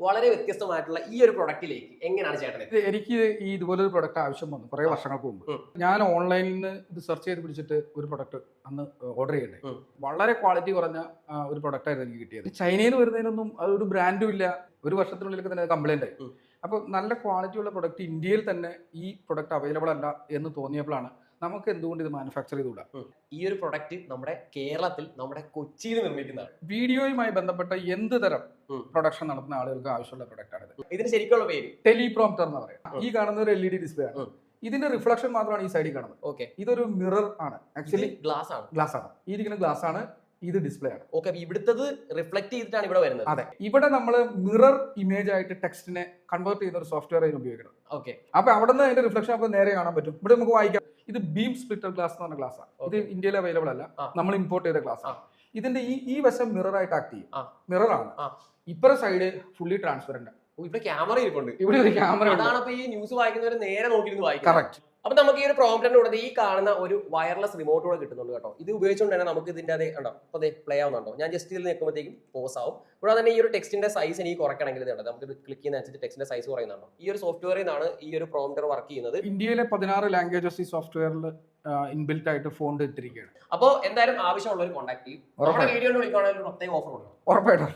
വളരെ വ്യത്യസ്തമായിട്ടുള്ള ഈ ഒരു പ്രൊഡക്റ്റിലേക്ക് എങ്ങനെയാണ് ചേട്ടൻ എനിക്ക് ഈ ഇതുപോലൊരു പ്രൊഡക്റ്റ് ആവശ്യം വന്നു കുറേ വർഷങ്ങൾക്ക് മുമ്പ്. ഞാൻ ഓൺലൈനിൽ നിന്ന് ഇത് സെർച്ച് ചെയ്ത് പിടിച്ചിട്ട് ഒരു പ്രൊഡക്റ്റ് അന്ന് ഓർഡർ ചെയ്യണ്ടേ. വളരെ ക്വാളിറ്റി കുറഞ്ഞ ഒരു പ്രൊഡക്റ്റ് ആയിരുന്നു എനിക്ക് കിട്ടിയത്. ചൈനയിൽ നിന്ന് വരുന്നതിനൊന്നും അതൊരു ബ്രാൻഡും ഇല്ല, ഒരു വർഷത്തിനുള്ളിൽ തന്നെ കംപ്ലൈന്റ് ആയി. അപ്പോൾ നല്ല ക്വാളിറ്റി ഉള്ള പ്രൊഡക്റ്റ് ഇന്ത്യയിൽ തന്നെ ഈ പ്രൊഡക്റ്റ് അവൈലബിൾ അല്ല എന്ന് തോന്നിയപ്പോഴാണ് നമുക്ക് എന്തുകൊണ്ട് ഇത് മാനുഫാക്ചർ ചെയ്തുകൂടാ. ഈ ഒരു പ്രൊഡക്റ്റ് നമ്മുടെ കേരളത്തിൽ നമ്മുടെ കൊച്ചിയിൽ നിർമ്മിക്കുന്നതാണ്. വീഡിയോയുമായി ബന്ധപ്പെട്ട എന്ത് തരം പ്രൊഡക്ഷൻ നടത്തുന്ന ആളുകൾക്ക് ആവശ്യമുള്ള പ്രൊഡക്റ്റ് ആണ് ഇത്. ഇതിന് ശരിക്കുള്ള പേര് ടെലിപ്രോംപ്റ്റർ എന്ന് പറയാം. ഈ കാണുന്ന ഒരു LED ഡിസ്പ്ലേ ആണ്. ഇതിന്റെ റിഫ്ലക്ഷൻ മാത്രമാണ് ഈ സൈഡിൽ കാണുന്നത്. ഓക്കെ, ഇതൊരു മിറർ ആണ്. ആക്ച്വലി ഗ്ലാസ് ആണ്. ഈ ഇരിക്കുന്ന ഗ്ലാസ് ആണ്, ഇത് ഡിസ്പ്ലേ ആണ്. ഓക്കെ, ഇവിടുത്തത് റിഫ്ലക്ട് ചെയ്തിട്ടാണ് ഇവിടെ വരുന്നത്. അതെ, ഇവിടെ നമ്മൾ മിറർ ഇമേജ് ആയിട്ട് ടെക്സ്റ്റിനെ കൺവേർട്ട് ചെയ്യുന്ന ഒരു സോഫ്റ്റ്വെയർ അതിന് ഉപയോഗിക്കണം. ഓക്കെ, അപ്പൊ അവിടെ നിന്ന് അതിന്റെ റിഫ്ലക്ഷൻ നമുക്ക് നേരെ കാണാൻ പറ്റും. ഇവിടെ നമുക്ക് വായിക്കാം. ഇത് ബീം സ്പ്ലിറ്റർ ഗ്ലാസ് എന്ന് പറഞ്ഞ ഗ്ലാസ് ആണ്. ഇത് ഇന്ത്യയിൽ അവൈലബിൾ അല്ല, നമ്മൾ ഇമ്പോർട്ട് ചെയ്ത ഗ്ലാസ് ആണ്. ഇതിന്റെ ഈ വശം മിറർ ആയിട്ട് ആക്ട് ചെയ്യും. മിറർ ആണ്. ഇപ്പുറ സൈഡ് ഫുള്ളി ട്രാൻസ്പെറന്റ്. ഇവിടെ ക്യാമറ ഇരിപ്പുണ്ട്. ഇവിടെ ഒരു ക്യാമറ. അതാണ് അപ്പൊ ഈ ന്യൂസ് വായിക്കുന്നവർ നേരെ നോക്കിയിരുന്ന് വായിക്കും. കറക്റ്റ്. അപ്പൊ നമുക്ക് ഈ ഒരു പ്രോംപ്റ്റിന്റെ കൂടെ ഈ കാണുന്ന ഒരു വയർലെസ് റിമോട്ട് കൂടെ കിട്ടുന്നുണ്ട് കേട്ടോ. ഇത് ഉപയോഗിച്ചുകൊണ്ട് തന്നെ നമുക്ക് ഇതിന്റെ അതേ ഉണ്ടോ, അപ്പൊ അതെ പ്ലേ ആവുന്നുണ്ടോ. ഞാൻ ജസ്റ്റ് ഇതിൽ നിൽക്കുമ്പോഴത്തേക്കും പോസ് ആവും. കൂടാതെ തന്നെ ഈ ഒരു ടെക്സ്റ്റിന്റെ സൈസ് എനിക്ക് കുറയ്ക്കണമെങ്കിൽ ഇതുണ്ട്, നമുക്ക് ക്ലിക്ക് ചെയ്യുന്ന അനുസരിച്ച് ടെക്സ്റ്റിന്റെ സൈസ് കുറയുന്നുണ്ടോ. ഈ ഒരു സോഫ്റ്റ്വെയറിൽ നിന്നാണ് ഈ ഒരു പ്രോംപ്റ്റർ വർക്ക് ചെയ്യുന്നത്. ഇന്ത്യയിലെ 16 ലാംഗ്വേജസ് ഈ സോഫ്റ്റ്വെയറിൽ ഇൻബിൽറ്റ് ആയിട്ട് ഫോൺ ഇട്ടിരിക്കുകയാണ്. അപ്പോൾ എന്തായാലും ആവശ്യമുള്ളവർ കോൺടാക്ട് ചെയ്യും. നമ്മുടെ വീഡിയോ വിളിക്കുകയാണെങ്കിൽ പ്രത്യേക ഓഫർ കൊടുക്കണം. ഉറപ്പായിട്ടും.